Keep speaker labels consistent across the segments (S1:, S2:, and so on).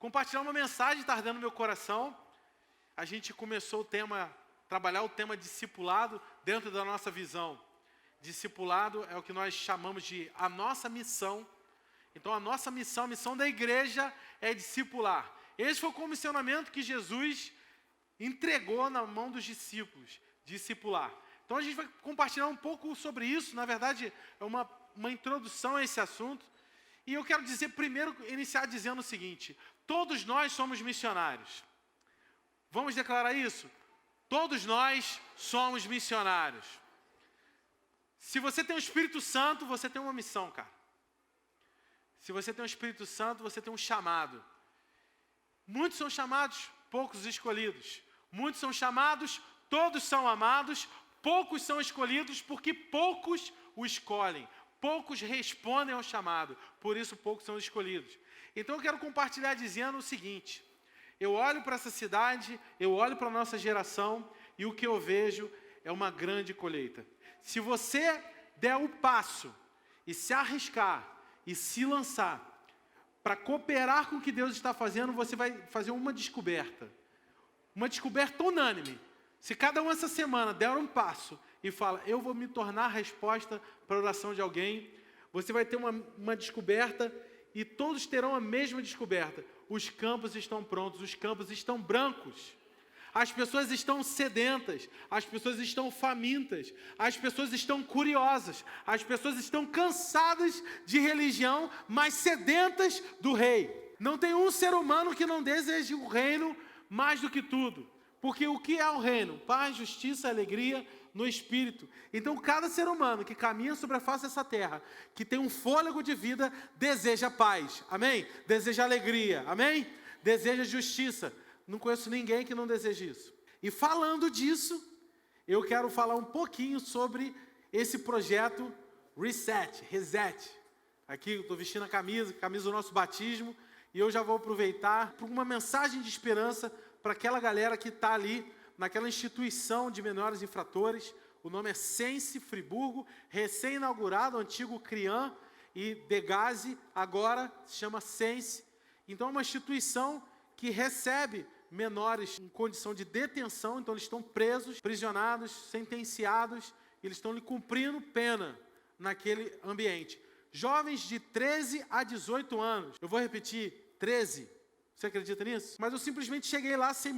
S1: compartilhar uma mensagem está ardendo no meu coração. A gente começou trabalhar o tema discipulado dentro da nossa visão. Discipulado é o que nós chamamos de a nossa missão. Então a nossa missão, a missão da igreja é discipular. Esse foi o comissionamento que Jesus entregou na mão dos discípulos, discipular. Então a gente vai compartilhar um pouco sobre isso, na verdade é uma introdução a esse assunto. E eu quero iniciar dizendo o seguinte: todos nós somos missionários. Vamos declarar isso? Todos nós somos missionários. Se você tem o Espírito Santo, você tem uma missão, cara. Se você tem o Espírito Santo, você tem um chamado. Muitos são chamados, poucos escolhidos. Muitos são chamados, todos são amados. Poucos são escolhidos porque poucos o escolhem. Poucos respondem ao chamado, por isso poucos são escolhidos. Então eu quero compartilhar dizendo o seguinte: eu olho para essa cidade, eu olho para a nossa geração e o que eu vejo é uma grande colheita. Se você der o passo e se arriscar e se lançar para cooperar com o que Deus está fazendo, você vai fazer uma descoberta unânime. Se cada um essa semana der um passo e fala, eu vou me tornar a resposta para a oração de alguém, você vai ter uma descoberta e todos terão a mesma descoberta. Os campos estão prontos, os campos estão brancos. As pessoas estão sedentas, as pessoas estão famintas, as pessoas estão curiosas, as pessoas estão cansadas de religião, mas sedentas do rei. Não tem um ser humano que não deseje o reino mais do que tudo. Porque o que é o reino? Paz, justiça, alegria no Espírito. Então, cada ser humano que caminha sobre a face dessa terra, que tem um fôlego de vida, deseja paz. Amém? Deseja alegria. Amém? Deseja justiça. Não conheço ninguém que não deseje isso. E falando disso, eu quero falar um pouquinho sobre esse projeto Reset. Aqui eu estou vestindo a camisa do nosso batismo, e eu já vou aproveitar para uma mensagem de esperança para aquela galera que está ali naquela instituição de menores infratores. O nome é Sense Friburgo, recém-inaugurado, antigo CRIAM e Degase, agora se chama Sense. Então é uma instituição que recebe menores em condição de detenção, então eles estão presos, prisionados, sentenciados, e eles estão ali cumprindo pena naquele ambiente. Jovens de 13 a 18 anos, eu vou repetir, 13. Você acredita nisso? Mas eu simplesmente cheguei lá sem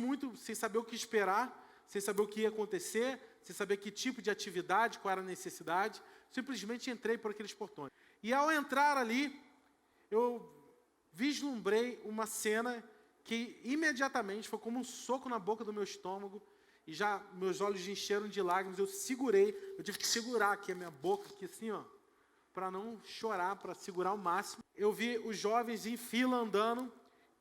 S1: saber o que esperar, sem saber o que ia acontecer, sem saber que tipo de atividade, qual era a necessidade. Simplesmente entrei por aqueles portões. E ao entrar ali, eu vislumbrei uma cena que imediatamente foi como um soco na boca do meu estômago, e já meus olhos encheram de lágrimas. Eu tive que segurar aqui a minha boca, aqui assim, ó, para não chorar, para segurar ao máximo. Eu vi os jovens em fila andando,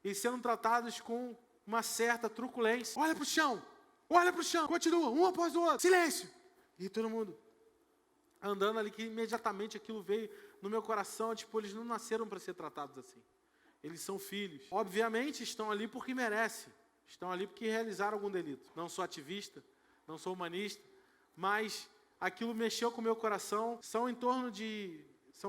S1: e sendo tratados com uma certa truculência. Olha para o chão, continua, um após o outro, silêncio. E todo mundo andando ali, que imediatamente aquilo veio no meu coração, tipo, eles não nasceram para ser tratados assim. Eles são filhos. Obviamente estão ali porque merecem, estão ali porque realizaram algum delito. Não sou ativista, não sou humanista, mas aquilo mexeu com o meu coração. São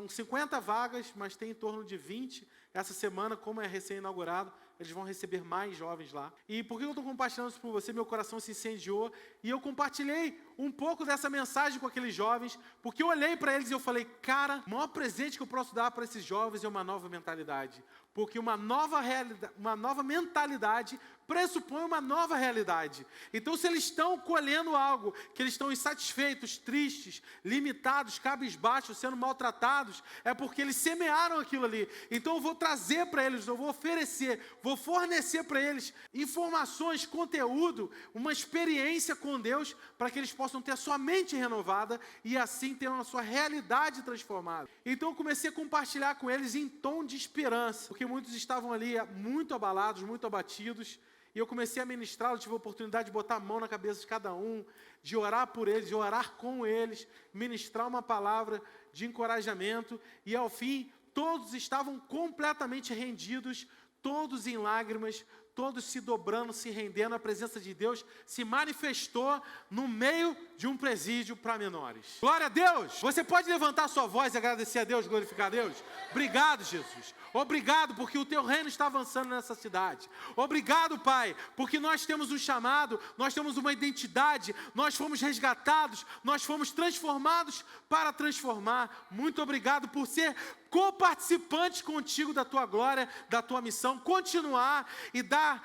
S1: 50 vagas, mas tem em torno de 20. Essa semana, como é recém-inaugurado, eles vão receber mais jovens lá. E por que eu estou compartilhando isso com você? Meu coração se incendiou. E eu compartilhei um pouco dessa mensagem com aqueles jovens, porque eu olhei para eles e eu falei, cara, o maior presente que eu posso dar para esses jovens é uma nova mentalidade. Porque uma nova mentalidade pressupõe uma nova realidade. Então, se eles estão colhendo algo, que eles estão insatisfeitos, tristes, limitados, cabisbaixos, sendo maltratados, é porque eles semearam aquilo ali. Então, eu vou trazer para eles, eu vou oferecer, vou fornecer para eles informações, conteúdo, uma experiência com Deus, para que eles possam ter a sua mente renovada e assim ter a sua realidade transformada. Então, eu comecei a compartilhar com eles em tom de esperança, porque muitos estavam ali muito abalados, muito abatidos. E eu comecei a ministrar, eu tive a oportunidade de botar a mão na cabeça de cada um, de orar por eles, de orar com eles, ministrar uma palavra de encorajamento. E ao fim, todos estavam completamente rendidos, todos em lágrimas, todos se dobrando, se rendendo, a presença de Deus se manifestou no meio de um presídio para menores. Glória a Deus! Você pode levantar sua voz e agradecer a Deus, glorificar a Deus? Obrigado, Jesus. Obrigado, porque o teu reino está avançando nessa cidade. Obrigado, Pai, porque nós temos um chamado, nós temos uma identidade, nós fomos resgatados, nós fomos transformados para transformar. Muito obrigado por ser coparticipante contigo da tua glória, da tua missão, continuar e dar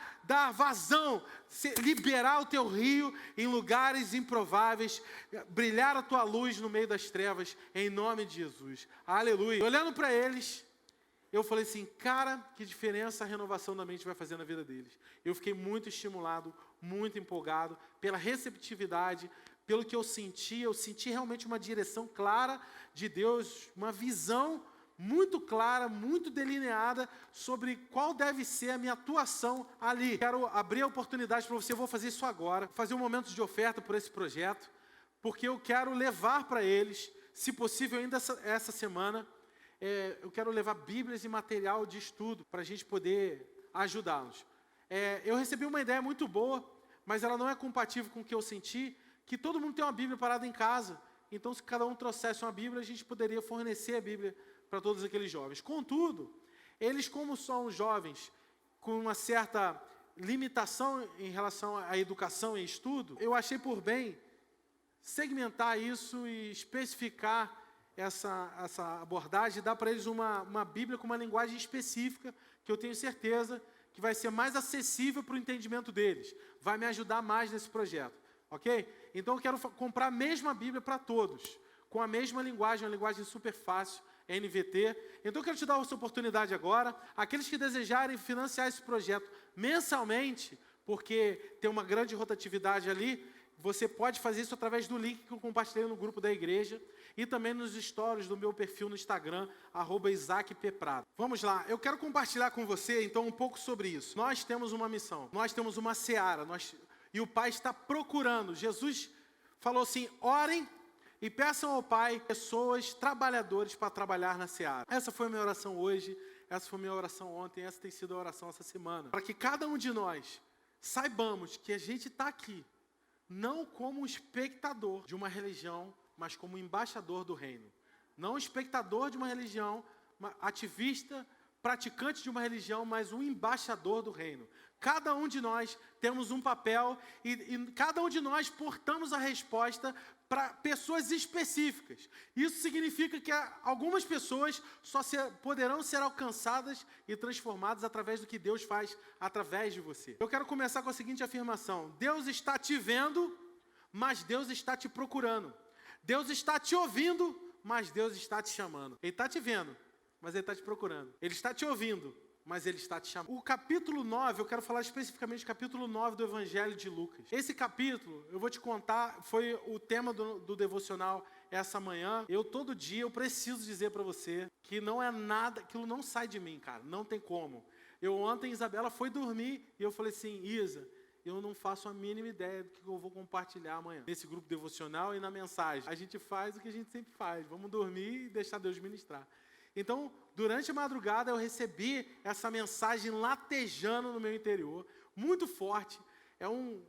S1: vazão, liberar o teu rio em lugares improváveis, brilhar a tua luz no meio das trevas, em nome de Jesus. Aleluia. Olhando para eles, eu falei assim, cara, que diferença a renovação da mente vai fazer na vida deles. Eu fiquei muito estimulado, muito empolgado pela receptividade, pelo que eu senti realmente uma direção clara de Deus, uma visão muito clara, muito delineada sobre qual deve ser a minha atuação ali. Quero abrir a oportunidade para você, eu vou fazer isso agora, fazer um momento de oferta por esse projeto, porque eu quero levar para eles, se possível ainda essa semana, eu quero levar Bíblias e material de estudo para a gente poder ajudá-los. Eu recebi uma ideia muito boa, mas ela não é compatível com o que eu senti, que todo mundo tem uma Bíblia parada em casa, então se cada um trouxesse uma Bíblia, a gente poderia fornecer a Bíblia para todos aqueles jovens. Contudo, eles como são jovens com uma certa limitação em relação à educação e estudo, eu achei por bem segmentar isso e especificar essa abordagem, dar para eles uma Bíblia com uma linguagem específica, que eu tenho certeza que vai ser mais acessível para o entendimento deles, vai me ajudar mais nesse projeto, ok? Então eu quero comprar a mesma Bíblia para todos, com a mesma linguagem, uma linguagem super fácil, NVT. Então eu quero te dar essa oportunidade agora. Aqueles que desejarem financiar esse projeto mensalmente, porque tem uma grande rotatividade ali, você pode fazer isso através do link que eu compartilhei no grupo da igreja e também nos stories do meu perfil no Instagram, @IsaacPprado. Vamos lá, eu quero compartilhar com você então um pouco sobre isso. Nós temos uma missão, nós temos uma seara, e o Pai está procurando. Jesus falou assim, orem e peçam ao Pai pessoas, trabalhadores para trabalhar na seara. Essa foi a minha oração hoje, essa foi a minha oração ontem, essa tem sido a oração essa semana. Para que cada um de nós saibamos que a gente está aqui, não como um espectador de uma religião, mas como embaixador do reino. Não espectador de uma religião, ativista, praticante de uma religião, mas um embaixador do reino. Cada um de nós temos um papel e cada um de nós portamos a resposta para pessoas específicas. Isso significa que algumas pessoas só poderão ser alcançadas e transformadas através do que Deus faz através de você. Eu quero começar com a seguinte afirmação: Deus está te vendo, mas Deus está te procurando. Deus está te ouvindo, mas Deus está te chamando. Ele está te vendo, mas Ele está te procurando. Ele está te ouvindo, mas Ele está te chamando. O capítulo 9, eu quero falar especificamente do capítulo 9 do Evangelho de Lucas. Esse capítulo, eu vou te contar, foi o tema do devocional essa manhã. Todo dia, eu preciso dizer para você que não é nada, aquilo não sai de mim, cara, não tem como. Ontem, Isabela foi dormir e eu falei assim, Isa, eu não faço a mínima ideia do que eu vou compartilhar amanhã. Nesse grupo devocional e na mensagem. A gente faz o que a gente sempre faz, vamos dormir e deixar Deus ministrar. Então, durante a madrugada, eu recebi essa mensagem latejando no meu interior, muito forte. É um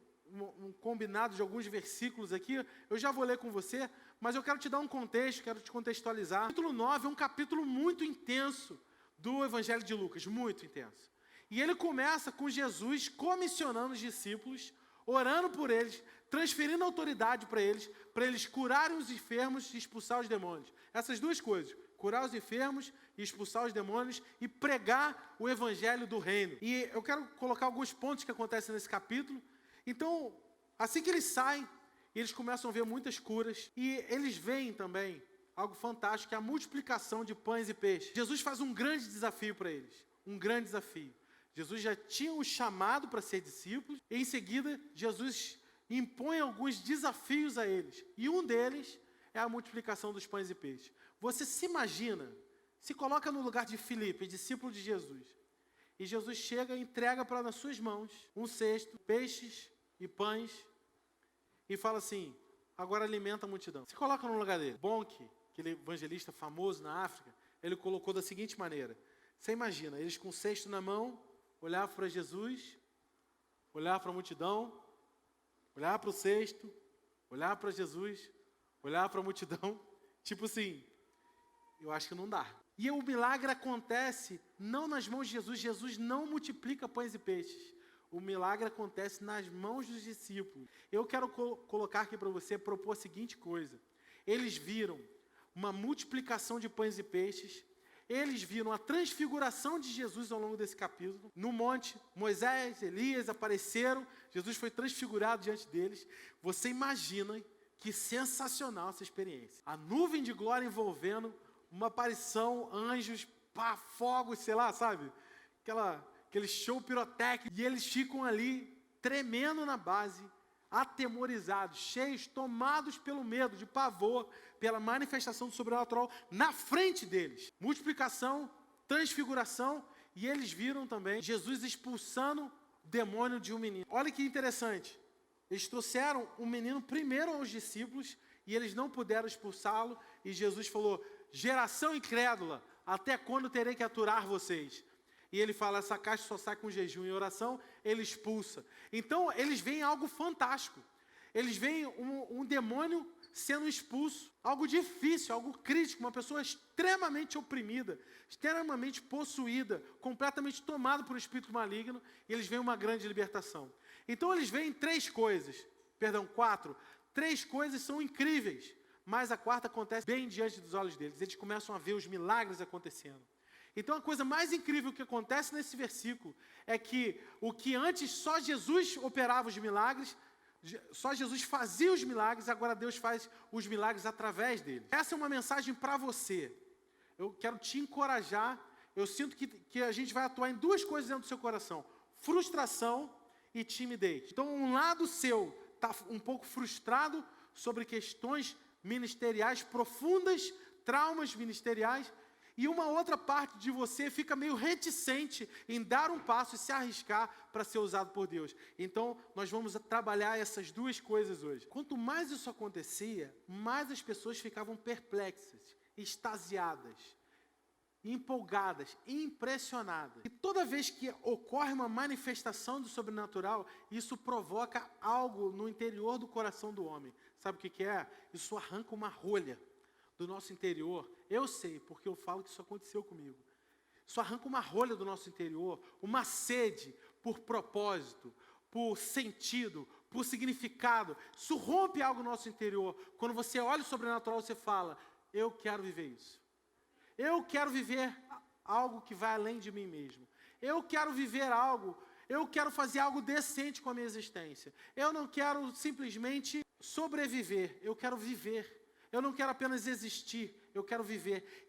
S1: combinado de alguns versículos aqui, eu já vou ler com você, mas eu quero te dar um contexto, quero te contextualizar. O capítulo 9 é um capítulo muito intenso do Evangelho de Lucas, muito intenso. E ele começa com Jesus comissionando os discípulos, orando por eles, transferindo autoridade para eles curarem os enfermos e expulsar os demônios. Essas duas coisas, curar os enfermos e expulsar os demônios e pregar o evangelho do reino. E eu quero colocar alguns pontos que acontecem nesse capítulo. Então, assim que eles saem, eles começam a ver muitas curas e eles veem também algo fantástico, que é a multiplicação de pães e peixes. Jesus faz um grande desafio para eles, um grande desafio. Jesus já tinha um chamado para ser discípulos, e em seguida, Jesus impõe alguns desafios a eles. E um deles é a multiplicação dos pães e peixes. Você se imagina, se coloca no lugar de Filipe, discípulo de Jesus. E Jesus chega e entrega nas suas mãos um cesto, peixes e pães, e fala assim, agora alimenta a multidão. Se coloca no lugar dele. Bonke, aquele evangelista famoso na África, ele colocou da seguinte maneira. Você imagina, eles com o cesto na mão, olhava para Jesus, olhava para a multidão, olhava para o cesto, olhava para Jesus, olhava para a multidão, tipo assim, eu acho que não dá. E o milagre acontece não nas mãos de Jesus. Jesus não multiplica pães e peixes. O milagre acontece nas mãos dos discípulos. Eu quero colocar aqui para você, propor a seguinte coisa. Eles viram uma multiplicação de pães e peixes. Eles viram a transfiguração de Jesus ao longo desse capítulo. No monte, Moisés, Elias apareceram. Jesus foi transfigurado diante deles. Você imagina que sensacional essa experiência. A nuvem de glória envolvendo uma aparição, anjos, pá, fogos, sei lá, sabe? Aquele show pirotécnico. E eles ficam ali, tremendo na base, atemorizados, cheios, tomados pelo medo, de pavor, pela manifestação do sobrenatural na frente deles. Multiplicação, transfiguração, e eles viram também Jesus expulsando o demônio de um menino. Olha que interessante. Eles trouxeram o menino primeiro aos discípulos, e eles não puderam expulsá-lo, e Jesus falou: geração incrédula, até quando terei que aturar vocês? E ele fala, essa caixa só sai com jejum e oração, ele expulsa. Então, eles veem algo fantástico. Eles veem um demônio sendo expulso. Algo difícil, algo crítico, uma pessoa extremamente oprimida, extremamente possuída, completamente tomada por um espírito maligno, e eles veem uma grande libertação. Então, eles veem quatro. Três coisas são incríveis. Mas a quarta acontece bem diante dos olhos deles. Eles começam a ver os milagres acontecendo. Então a coisa mais incrível que acontece nesse versículo é que o que antes só Jesus operava os milagres, só Jesus fazia os milagres, agora Deus faz os milagres através dele. Essa é uma mensagem para você. Eu quero te encorajar. Eu sinto que a gente vai atuar em duas coisas dentro do seu coração: frustração e timidez. Então um lado seu está um pouco frustrado sobre questões ministeriais profundas, traumas ministeriais, e uma outra parte de você fica meio reticente em dar um passo e se arriscar para ser usado por Deus. Então, nós vamos trabalhar essas duas coisas hoje. Quanto mais isso acontecia, mais as pessoas ficavam perplexas, extasiadas, empolgadas, impressionadas. E toda vez que ocorre uma manifestação do sobrenatural, isso provoca algo no interior do coração do homem. Sabe o que é? Isso arranca uma rolha do nosso interior. Eu sei, porque eu falo que isso aconteceu comigo. Isso arranca uma rolha do nosso interior, uma sede por propósito, por sentido, por significado. Isso rompe algo no nosso interior. Quando você olha o sobrenatural, você fala: eu quero viver isso. Eu quero viver algo que vai além de mim mesmo. Eu quero viver algo, eu quero fazer algo decente com a minha existência. Eu não quero simplesmente sobreviver, eu quero viver. Eu não quero apenas existir, eu quero viver.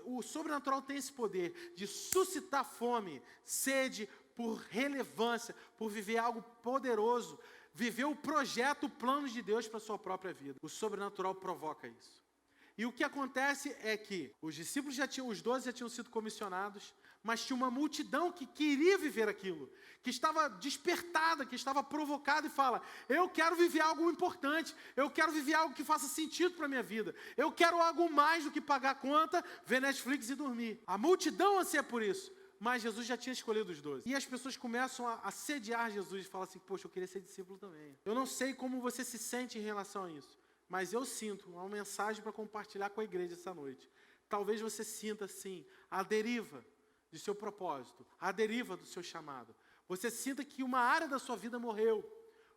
S1: O sobrenatural tem esse poder de suscitar fome, sede por relevância, por viver algo poderoso, viver o projeto, o plano de Deus para a sua própria vida. O sobrenatural provoca isso. E o que acontece é que os discípulos os 12 já tinham sido comissionados, mas tinha uma multidão que queria viver aquilo, que estava despertada, que estava provocada e fala: eu quero viver algo importante, eu quero viver algo que faça sentido para a minha vida, eu quero algo mais do que pagar a conta, ver Netflix e dormir. A multidão anseia por isso, mas Jesus já tinha escolhido os 12. E as pessoas começam a assediar Jesus e falam assim: poxa, eu queria ser discípulo também. Eu não sei como você se sente em relação a isso, mas eu sinto uma mensagem para compartilhar com a igreja essa noite. Talvez você sinta assim, a deriva de seu propósito, a deriva do seu chamado. Você sinta que uma área da sua vida morreu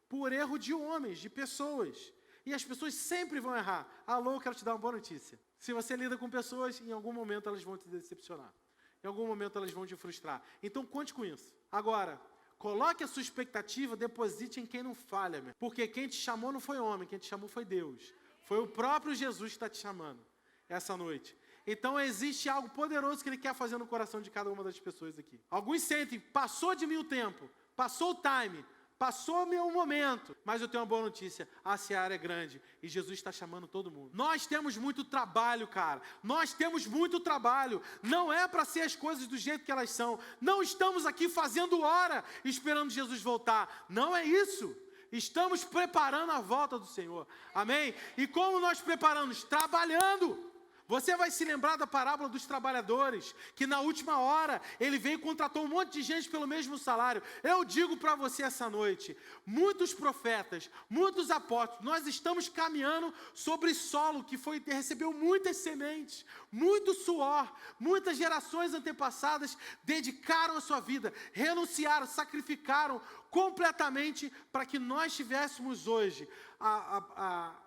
S1: por erro de homens, de pessoas. E as pessoas sempre vão errar. Alô, quero te dar uma boa notícia. Se você lida com pessoas, em algum momento elas vão te decepcionar. Em algum momento elas vão te frustrar. Então conte com isso. Agora, coloque a sua expectativa, deposite em quem não falha, meu. Porque quem te chamou não foi homem, quem te chamou foi Deus. Foi o próprio Jesus que está te chamando essa noite. Então existe algo poderoso que Ele quer fazer no coração de cada uma das pessoas aqui. Alguns sentem: passou de mim o tempo, passou o time, passou o meu momento. Mas eu tenho uma boa notícia: a seara é grande e Jesus está chamando todo mundo. Nós temos muito trabalho, cara. Nós temos muito trabalho. Não é para ser as coisas do jeito que elas são. Não estamos aqui fazendo hora esperando Jesus voltar. Não é isso. Estamos preparando a volta do Senhor. Amém? E como nós preparamos? Trabalhando. Você vai se lembrar da parábola dos trabalhadores, que na última hora ele veio e contratou um monte de gente pelo mesmo salário. Eu digo para você essa noite, muitos profetas, muitos apóstolos, nós estamos caminhando sobre solo que recebeu muitas sementes, muito suor, muitas gerações antepassadas dedicaram a sua vida, renunciaram, sacrificaram completamente para que nós tivéssemos hoje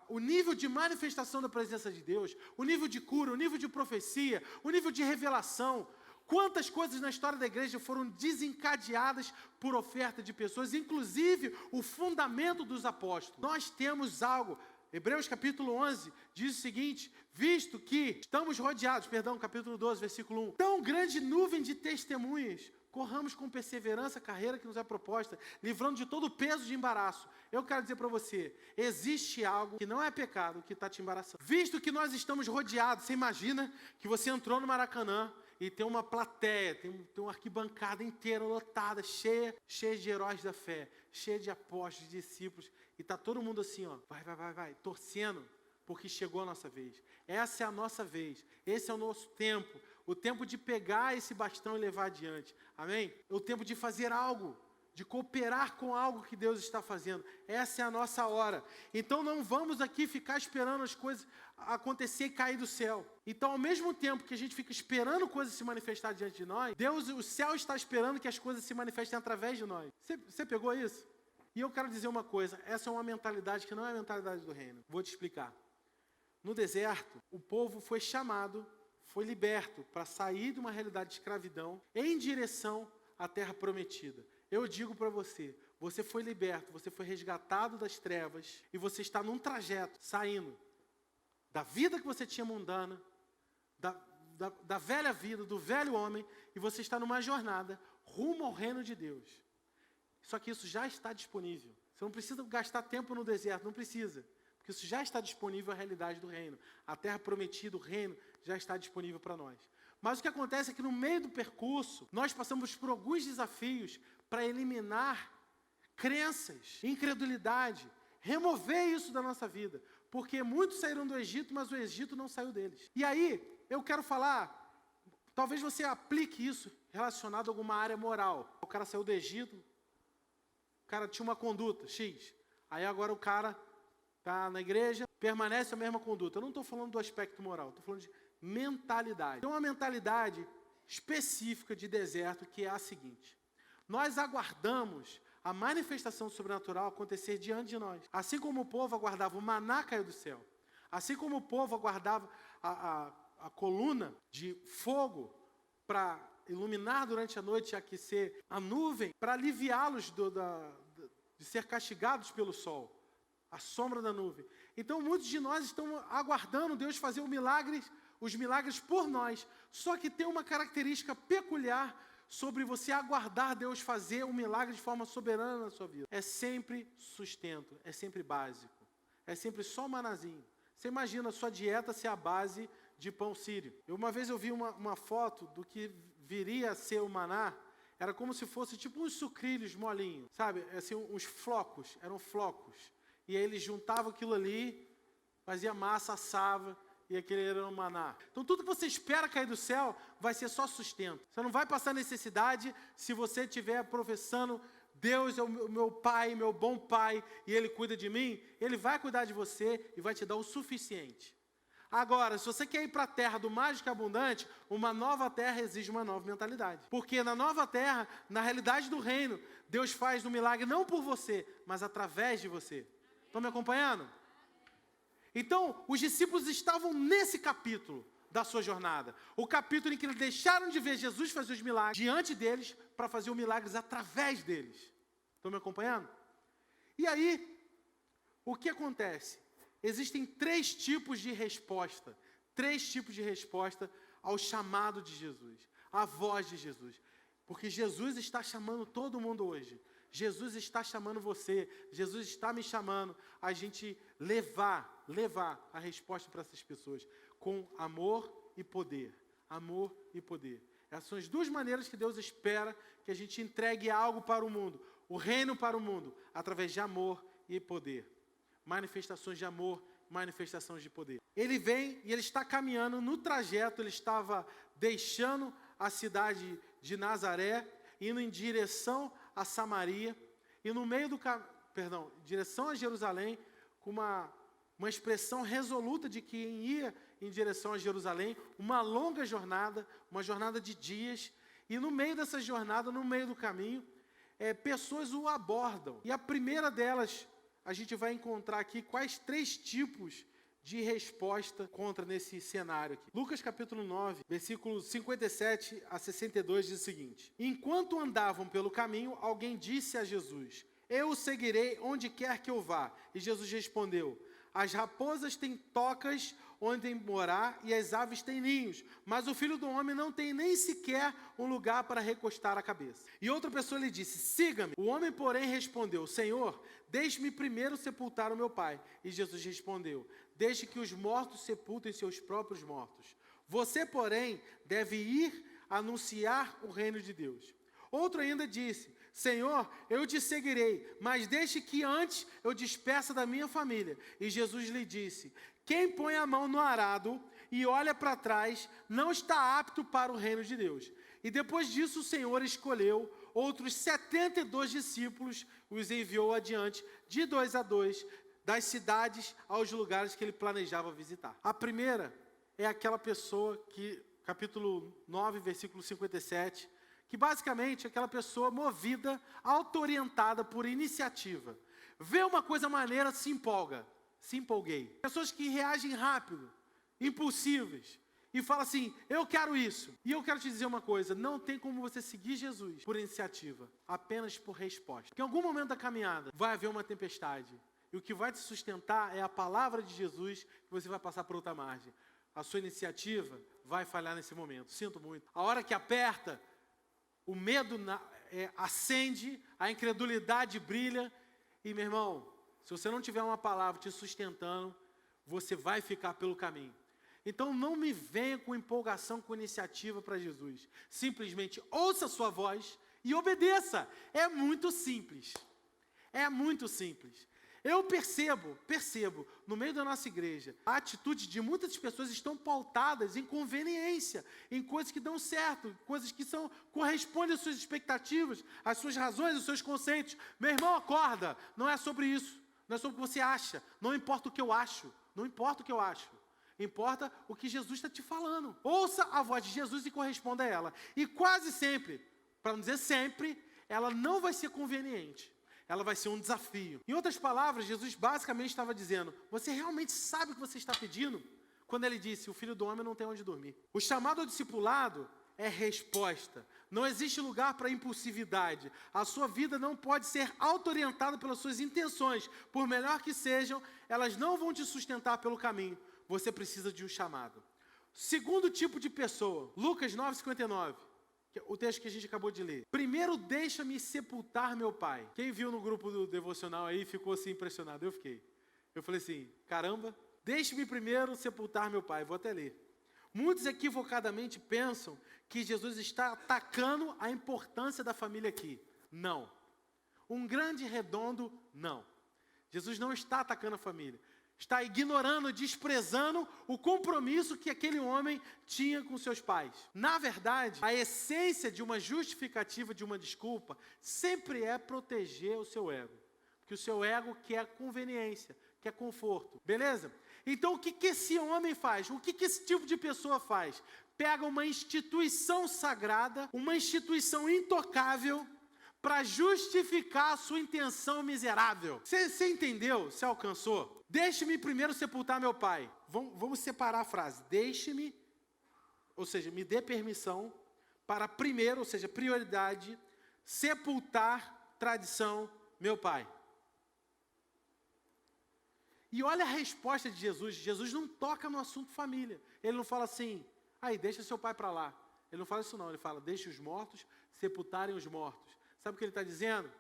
S1: o nível de manifestação da presença de Deus, o nível de cura, o nível de profecia, o nível de revelação. Quantas coisas na história da igreja foram desencadeadas por oferta de pessoas, inclusive o fundamento dos apóstolos. Nós temos algo, Hebreus capítulo 11 diz o seguinte: visto que estamos rodeados, capítulo 12, versículo 1, tão grande nuvem de testemunhas, corramos com perseverança a carreira que nos é proposta, livrando de todo o peso de embaraço. Eu quero dizer para você, existe algo que não é pecado, que está te embaraçando. Visto que nós estamos rodeados, você imagina que você entrou no Maracanã e tem uma plateia, tem uma arquibancada inteira lotada, cheia de heróis da fé, cheia de apóstolos, de discípulos, e está todo mundo assim, ó, vai, torcendo, porque chegou a nossa vez. Essa é a nossa vez, esse é o nosso tempo, o tempo de pegar esse bastão e levar adiante, amém? É o tempo de fazer algo, de cooperar com algo que Deus está fazendo. Essa é a nossa hora. Então não vamos aqui ficar esperando as coisas acontecer e cair do céu. Então, ao mesmo tempo que a gente fica esperando coisas se manifestar diante de nós, Deus, o céu está esperando que as coisas se manifestem através de nós. Você pegou isso? E eu quero dizer uma coisa, essa é uma mentalidade que não é a mentalidade do reino. Vou te explicar. No deserto, o povo foi chamado, foi liberto para sair de uma realidade de escravidão em direção à terra prometida. Eu digo para você, você foi liberto, você foi resgatado das trevas e você está num trajeto, saindo da vida que você tinha mundana, da velha vida, do velho homem, e você está numa jornada rumo ao reino de Deus. Só que isso já está disponível. Você não precisa gastar tempo no deserto, não precisa. Porque isso já está disponível, a realidade do reino. A terra prometida, o reino, já está disponível para nós. Mas o que acontece é que no meio do percurso, nós passamos por alguns desafios para eliminar crenças, incredulidade, remover isso da nossa vida. Porque muitos saíram do Egito, mas o Egito não saiu deles. E aí, eu quero falar, talvez você aplique isso relacionado a alguma área moral. O cara saiu do Egito, o cara tinha uma conduta X. Aí agora o cara está na igreja, permanece a mesma conduta. Eu não estou falando do aspecto moral, estou falando de mentalidade. Tem uma mentalidade específica de deserto que é a seguinte: nós aguardamos a manifestação sobrenatural acontecer diante de nós. Assim como o povo aguardava o maná cair do céu, assim como o povo aguardava a coluna de fogo para iluminar durante a noite e aquecer a nuvem, para aliviá-los de ser castigados pelo sol, a sombra da nuvem. Então muitos de nós estão aguardando Deus fazer os milagres por nós, só que tem uma característica peculiar sobre você aguardar Deus fazer um milagre de forma soberana na sua vida. É sempre sustento, é sempre básico, é sempre só um manazinho. Você imagina a sua dieta ser a base de pão sírio. Uma vez eu vi uma foto do que viria a ser o maná, era como se fosse tipo uns sucrilhos molinhos, sabe? Assim, uns flocos, eram flocos. E aí eles juntavam aquilo ali, fazia massa, assava, e aquele era o maná. Então tudo que você espera cair do céu vai ser só sustento. Você não vai passar necessidade se você estiver professando: Deus é o meu pai, meu bom pai, e Ele cuida de mim. Ele vai cuidar de você e vai te dar o suficiente. Agora, se você quer ir para a terra do mágico abundante, uma nova terra exige uma nova mentalidade. Porque na nova terra, na realidade do reino, Deus faz um milagre não por você, mas através de você. Estão me acompanhando? Então, os discípulos estavam nesse capítulo da sua jornada. O capítulo em que eles deixaram de ver Jesus fazer os milagres diante deles para fazer os milagres através deles. Estão me acompanhando? E aí, o que acontece? Existem três tipos de resposta ao chamado de Jesus, à voz de Jesus. Porque Jesus está chamando todo mundo hoje. Jesus está chamando você, Jesus está me chamando a gente levar a resposta para essas pessoas com amor e poder. Amor e poder. Essas são as duas maneiras que Deus espera que a gente entregue algo para o mundo, o reino para o mundo, através de amor e poder. Manifestações de amor manifestações de poder. Ele vem e ele está caminhando no trajeto, ele estava deixando a cidade de Nazaré, indo em direção a Samaria, e no meio do em direção a Jerusalém, com uma expressão resoluta de que ia em direção a Jerusalém, uma longa jornada, uma jornada de dias, e no meio dessa jornada, no meio do caminho, pessoas o abordam. E a primeira delas, a gente vai encontrar aqui quais 3 tipos de resposta contra nesse cenário aqui. Lucas capítulo 9, versículos 57 a 62 diz o seguinte: enquanto andavam pelo caminho, alguém disse a Jesus: eu o seguirei onde quer que eu vá. E Jesus respondeu: as raposas têm tocas onde morar e as aves têm ninhos, mas o Filho do Homem não tem nem sequer um lugar para recostar a cabeça. E outra pessoa lhe disse: siga-me. O homem, porém, respondeu: Senhor, deixe-me primeiro sepultar o meu pai. E Jesus respondeu: deixe que os mortos sepultem seus próprios mortos. Você, porém, deve ir anunciar o reino de Deus. Outro ainda disse: Senhor, eu te seguirei, mas deixe que antes eu despeça da minha família. E Jesus lhe disse: quem põe a mão no arado e olha para trás não está apto para o reino de Deus. E depois disso o Senhor escolheu outros 72 discípulos, os enviou adiante, de 2 a 2, das cidades aos lugares que ele planejava visitar. A primeira é aquela pessoa que, capítulo 9, versículo 57, que basicamente é aquela pessoa movida, auto-orientada por iniciativa. Vê uma coisa maneira, se empolga. Se empolguei. Pessoas que reagem rápido, impulsivas, e falam assim: eu quero isso. E eu quero te dizer uma coisa: não tem como você seguir Jesus por iniciativa, apenas por resposta. Porque em algum momento da caminhada vai haver uma tempestade, e o que vai te sustentar é a palavra de Jesus, que você vai passar por outra margem. A sua iniciativa vai falhar nesse momento. Sinto muito. A hora que aperta, o medo acende, a incredulidade brilha, e meu irmão, se você não tiver uma palavra te sustentando, você vai ficar pelo caminho. Então não me venha com empolgação, com iniciativa para Jesus. Simplesmente ouça a sua voz e obedeça. É muito simples. É muito simples. Eu percebo, no meio da nossa igreja, a atitude de muitas pessoas estão pautadas em conveniência, em coisas que dão certo, coisas que correspondem às suas expectativas, às suas razões, aos seus conceitos. Meu irmão, acorda, não é sobre isso. Não é sobre o que você acha. Não importa o que eu acho. Não importa o que eu acho. Importa o que Jesus está te falando. Ouça a voz de Jesus e corresponda a ela. E quase sempre, para não dizer sempre, ela não vai ser conveniente. Ela vai ser um desafio. Em outras palavras, Jesus basicamente estava dizendo: você realmente sabe o que você está pedindo? Quando ele disse: o Filho do Homem não tem onde dormir. O chamado ao discipulado é resposta. Não existe lugar para impulsividade. A sua vida não pode ser auto-orientada pelas suas intenções. Por melhor que sejam, elas não vão te sustentar pelo caminho. Você precisa de um chamado. Segundo tipo de pessoa, Lucas 9,59, que é o texto que a gente acabou de ler. Primeiro, deixa-me sepultar meu pai. Quem viu no grupo do devocional aí ficou assim impressionado. Eu fiquei. Eu falei assim: caramba, deixe-me primeiro sepultar meu pai. Vou até ler. Muitos equivocadamente pensam que Jesus está atacando a importância da família aqui. Não. Um grande redondo, não. Jesus não está atacando a família. Está ignorando, desprezando o compromisso que aquele homem tinha com seus pais. Na verdade, a essência de uma justificativa, de uma desculpa, sempre é proteger o seu ego. Porque o seu ego quer conveniência, quer conforto. Beleza? Então, o que esse homem faz? O que esse tipo de pessoa faz? Pega uma instituição sagrada, uma instituição intocável, para justificar a sua intenção miserável. Você entendeu? Você alcançou? Deixe-me primeiro sepultar meu pai. Vamos separar a frase. Deixe-me, ou seja, me dê permissão para primeiro, ou seja, prioridade, sepultar, tradição, meu pai. E olha a resposta de Jesus. Jesus não toca no assunto família. Ele não fala assim: aí, deixa seu pai para lá. Ele não fala isso não. Ele fala: deixe os mortos sepultarem os mortos. Sabe o que ele está dizendo?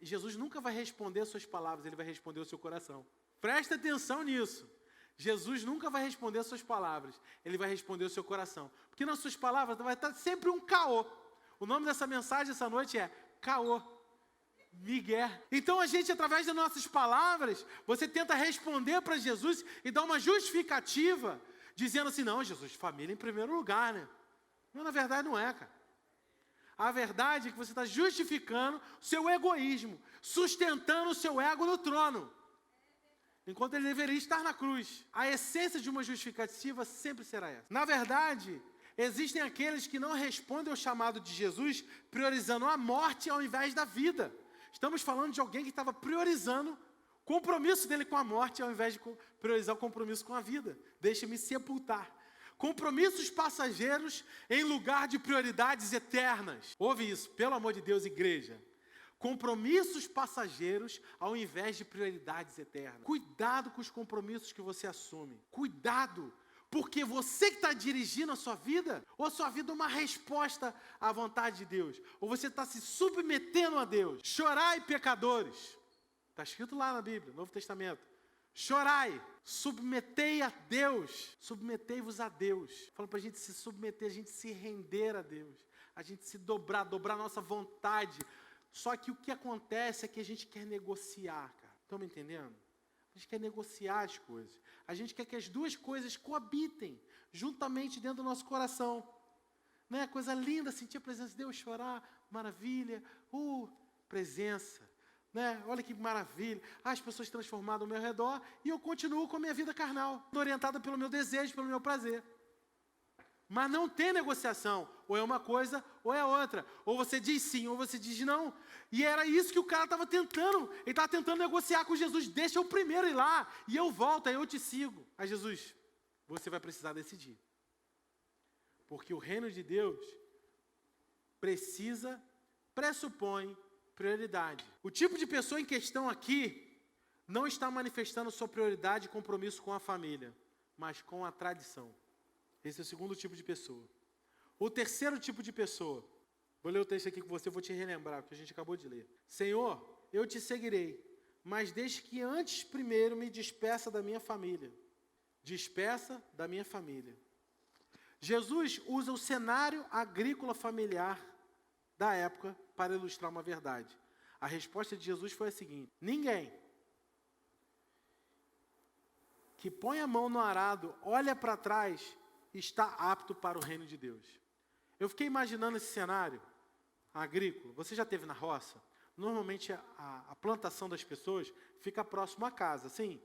S1: Jesus nunca vai responder as suas palavras, ele vai responder o seu coração. Presta atenção nisso. Jesus nunca vai responder as suas palavras, ele vai responder o seu coração. Porque nas suas palavras vai estar sempre um caô. O nome dessa mensagem essa noite é caô. migué. Então a gente, através das nossas palavras, você tenta responder para Jesus e dar uma justificativa, dizendo assim, não, Jesus, família em primeiro lugar, né? Mas na verdade não é, cara. A verdade é que você está justificando o seu egoísmo, sustentando o seu ego no trono, enquanto ele deveria estar na cruz. A essência de uma justificativa sempre será essa. Na verdade, existem aqueles que não respondem ao chamado de Jesus, priorizando a morte ao invés da vida. Estamos falando de alguém que estava priorizando o compromisso dele com a morte, ao invés de priorizar o compromisso com a vida. Deixa-me sepultar. Compromissos passageiros em lugar de prioridades eternas. Ouve isso, pelo amor de Deus, igreja. Compromissos passageiros ao invés de prioridades eternas. Cuidado com os compromissos que você assume. Cuidado, porque você que está dirigindo a sua vida, ou a sua vida é uma resposta à vontade de Deus, ou você está se submetendo a Deus. Chorai, pecadores. Está escrito lá na Bíblia, Novo Testamento. Chorai, submetei a Deus, submetei-vos a Deus. Falando para a gente se submeter, a gente se render a Deus, a gente se dobrar a nossa vontade. Só que o que acontece é que a gente quer negociar, cara. Estão me entendendo? A gente quer negociar as coisas. A gente quer que as duas coisas coabitem juntamente dentro do nosso coração. Né? Coisa linda, sentir a presença de Deus, chorar, maravilha, presença. Né? Olha que maravilha, as pessoas transformadas ao meu redor e eu continuo com a minha vida carnal, orientada pelo meu desejo, pelo meu prazer. Mas não tem negociação, ou é uma coisa ou é outra, ou você diz sim ou você diz não. E era isso que o cara estava tentando, ele estava tentando negociar com Jesus. Deixa eu primeiro ir lá e eu volto, aí eu te sigo. Aí Jesus, você vai precisar decidir, porque o reino de Deus pressupõe prioridade. O tipo de pessoa em questão aqui não está manifestando sua prioridade e compromisso com a família, mas com a tradição. Esse é o segundo tipo de pessoa. O terceiro tipo de pessoa, vou ler o texto aqui com você, vou te relembrar, porque a gente acabou de ler. Senhor, eu te seguirei, mas desde que antes primeiro me despeça da minha família. Despeça da minha família. Jesus usa o cenário agrícola familiar da época para ilustrar uma verdade. A resposta de Jesus foi a seguinte: ninguém que põe a mão no arado, olha para trás, está apto para o reino de Deus. Eu fiquei imaginando esse cenário agrícola. Você já esteve na roça? Normalmente a plantação das pessoas fica próximo à casa, sim?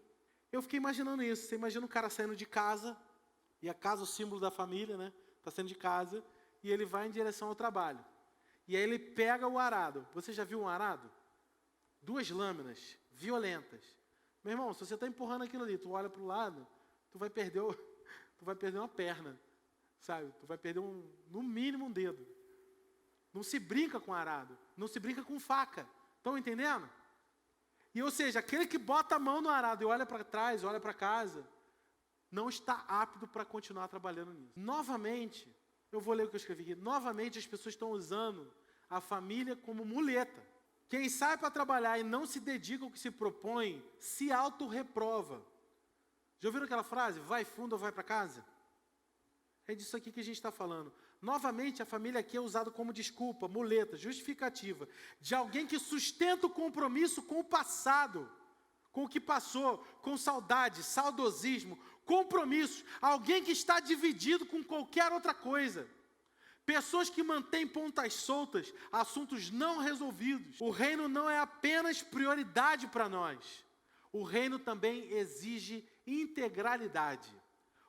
S1: Eu fiquei imaginando isso. Você imagina um cara saindo de casa, e a casa, o símbolo da família, né? Está saindo de casa, e ele vai em direção ao trabalho. E aí ele pega o arado. Você já viu um arado? 2 lâminas violentas. Meu irmão, se você está empurrando aquilo ali, tu olha para o lado, tu vai perder uma perna, sabe? Tu vai perder no mínimo um dedo. Não se brinca com arado, não se brinca com faca. Estão entendendo? E ou seja, aquele que bota a mão no arado e olha para trás, olha para casa, não está apto para continuar trabalhando nisso. Novamente, eu vou ler o que eu escrevi aqui. Novamente, as pessoas estão usando a família como muleta. Quem sai para trabalhar e não se dedica ao que se propõe, se autorreprova. Já ouviram aquela frase? Vai fundo ou vai para casa? É disso aqui que a gente está falando. Novamente, a família aqui é usada como desculpa, muleta, justificativa, de alguém que sustenta o compromisso com o passado, com o que passou, com saudade, saudosismo, compromissos, alguém que está dividido com qualquer outra coisa. Pessoas que mantêm pontas soltas, assuntos não resolvidos. O reino não é apenas prioridade para nós. O reino também exige integralidade.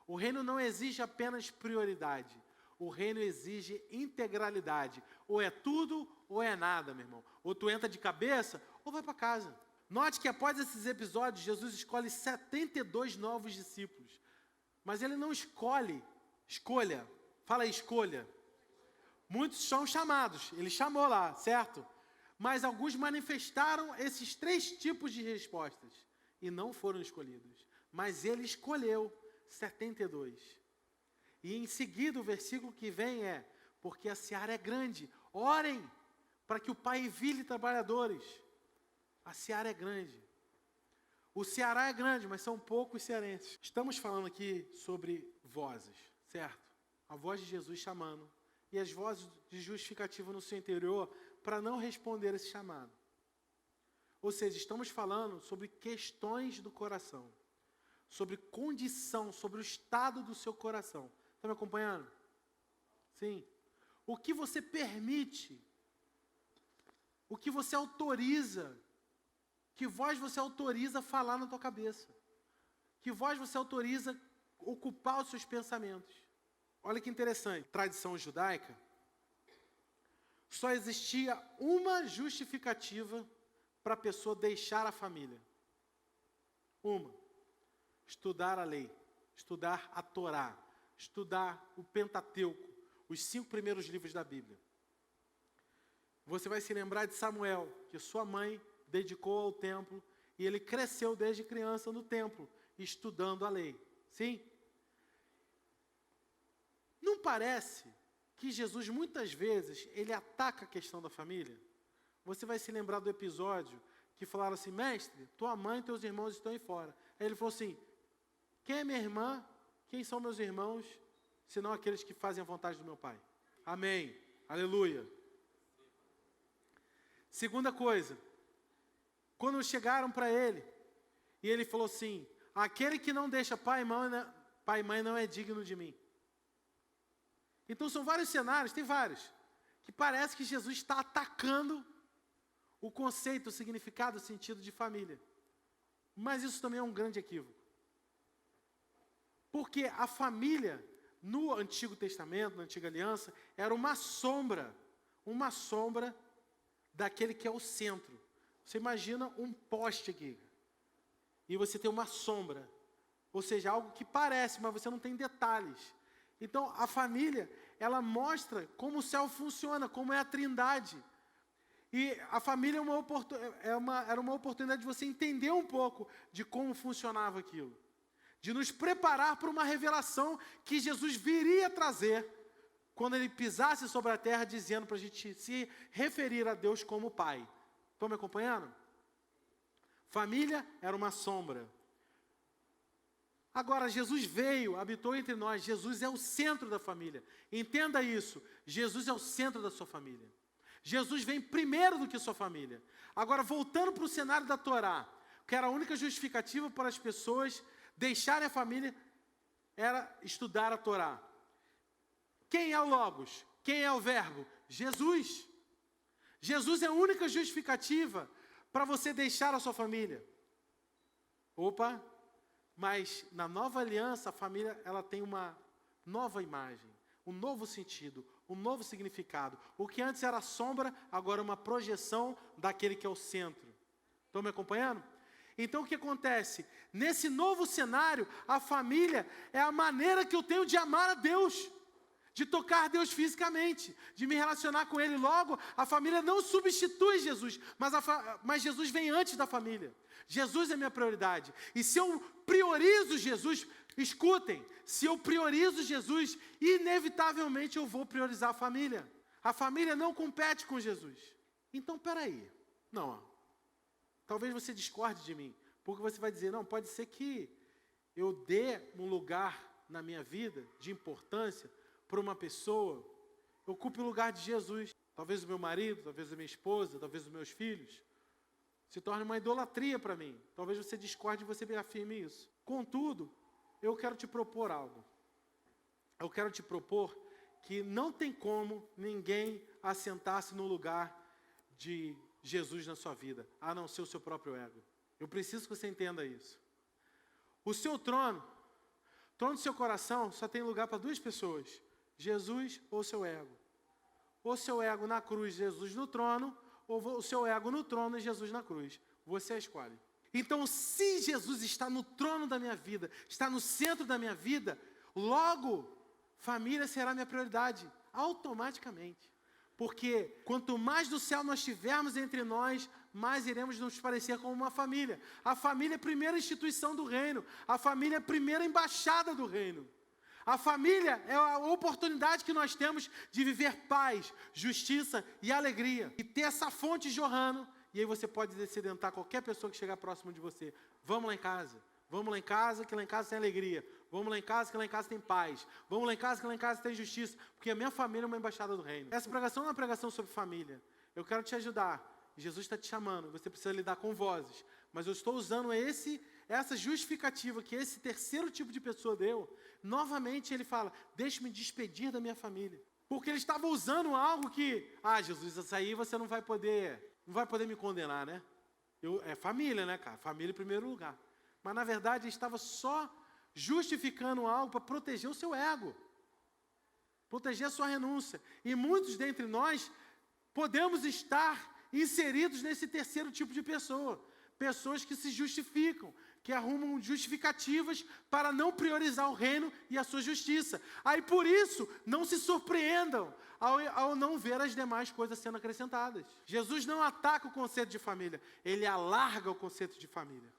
S1: O reino não exige apenas prioridade. O reino exige integralidade. Ou é tudo ou é nada, meu irmão. Ou tu entra de cabeça ou vai para casa. Note que após esses episódios, Jesus escolhe 72 novos discípulos. Mas ele não escolha. Fala aí, escolha. Muitos são chamados, ele chamou lá, certo? Mas alguns manifestaram esses 3 tipos de respostas e não foram escolhidos. Mas ele escolheu 72. E em seguida o versículo que vem é: porque a seara é grande, orem para que o Pai envie trabalhadores. A seara é grande. O Ceará é grande, mas são poucos cearenses. Estamos falando aqui sobre vozes, certo? A voz de Jesus chamando. E as vozes de justificativa no seu interior para não responder esse chamado. Ou seja, estamos falando sobre questões do coração, sobre condição, sobre o estado do seu coração. Está me acompanhando? Sim. O que você permite, o que você autoriza, que voz você autoriza falar na tua cabeça, que voz você autoriza ocupar os seus pensamentos. Olha que interessante, tradição judaica, só existia uma justificativa para a pessoa deixar a família. Uma. Estudar a lei, estudar a Torá, estudar o Pentateuco, os 5 primeiros livros da Bíblia. Você vai se lembrar de Samuel, que sua mãe dedicou ao templo, e ele cresceu desde criança no templo, estudando a lei. Sim? Não parece que Jesus, muitas vezes, ele ataca a questão da família? Você vai se lembrar do episódio que falaram assim, mestre, tua mãe e teus irmãos estão aí fora. Aí ele falou assim, quem é minha irmã? Quem são meus irmãos? Senão aqueles que fazem a vontade do meu Pai. Amém. Aleluia. Segunda coisa, quando chegaram para ele, e ele falou assim, aquele que não deixa pai e mãe não é digno de mim. Então são vários cenários, tem vários, que parece que Jesus está atacando o conceito, o significado, o sentido de família. Mas isso também é um grande equívoco. Porque a família, no Antigo Testamento, na Antiga Aliança, era uma sombra daquele que é o centro. Você imagina um poste aqui, e você tem uma sombra, ou seja, algo que parece, mas você não tem detalhes. Então, a família, ela mostra como o céu funciona, como é a trindade. E a família era uma oportunidade de você entender um pouco de como funcionava aquilo. De nos preparar para uma revelação que Jesus viria trazer quando ele pisasse sobre a terra, dizendo para a gente se referir a Deus como Pai. Estão me acompanhando? Família era uma sombra. Agora, Jesus veio, habitou entre nós. Jesus é o centro da família. Entenda isso. Jesus é o centro da sua família. Jesus vem primeiro do que sua família. Agora, voltando para o cenário da Torá, que era a única justificativa para as pessoas deixarem a família, era estudar a Torá. Quem é o Logos? Quem é o Verbo? Jesus. Jesus é a única justificativa para você deixar a sua família. Opa! Mas na nova aliança, a família ela tem uma nova imagem, um novo sentido, um novo significado. O que antes era sombra, agora é uma projeção daquele que é o centro. Estão me acompanhando? Então o que acontece? Nesse novo cenário, a família é a maneira que eu tenho de amar a Deus, de tocar Deus fisicamente, de me relacionar com Ele. Logo, a família não substitui Jesus, mas Jesus vem antes da família. Jesus é minha prioridade. E se eu priorizo Jesus, escutem, se eu priorizo Jesus, inevitavelmente eu vou priorizar a família. A família não compete com Jesus. Então, peraí. Não, talvez você discorde de mim, porque você vai dizer, não, pode ser que eu dê um lugar na minha vida de importância para uma pessoa, ocupe o lugar de Jesus. Talvez o meu marido, talvez a minha esposa, talvez os meus filhos, se torne uma idolatria para mim. Talvez você discorde e você me afirme isso. Contudo, eu quero te propor algo. Eu quero te propor que não tem como ninguém assentar-se no lugar de Jesus na sua vida, a não ser o seu próprio ego. Eu preciso que você entenda isso. O seu trono do seu coração só tem lugar para 2 pessoas, Jesus ou seu ego. Ou seu ego na cruz, Jesus no trono, ou o seu ego no trono e Jesus na cruz. Você escolhe. Então, se Jesus está no trono da minha vida, está no centro da minha vida, logo, família será minha prioridade, automaticamente. Porque quanto mais do céu nós tivermos entre nós, mais iremos nos parecer como uma família. A família é a primeira instituição do reino. A família é a primeira embaixada do reino. A família é a oportunidade que nós temos de viver paz, justiça e alegria. E ter essa fonte jorrando. E aí você pode descedentar qualquer pessoa que chegar próximo de você. Vamos lá em casa. Vamos lá em casa, que lá em casa tem alegria. Vamos lá em casa, que lá em casa tem paz. Vamos lá em casa, que lá em casa tem justiça. Porque a minha família é uma embaixada do reino. Essa pregação não é uma pregação sobre família. Eu quero te ajudar. Jesus está te chamando, você precisa lidar com vozes. Mas eu estou usando essa justificativa que esse terceiro tipo de pessoa deu. Novamente ele fala, deixe-me despedir da minha família. Porque ele estava usando algo que, Jesus, isso aí você não vai poder me condenar, né? É família, né, cara? Família em primeiro lugar. Mas na verdade ele estava só justificando algo para proteger o seu ego. Proteger a sua renúncia. E muitos dentre nós podemos estar inseridos nesse terceiro tipo de pessoa. Pessoas que se justificam, que arrumam justificativas para não priorizar o reino e a sua justiça. Aí por isso, não se surpreendam ao não ver as demais coisas sendo acrescentadas. Jesus não ataca o conceito de família, ele alarga o conceito de família.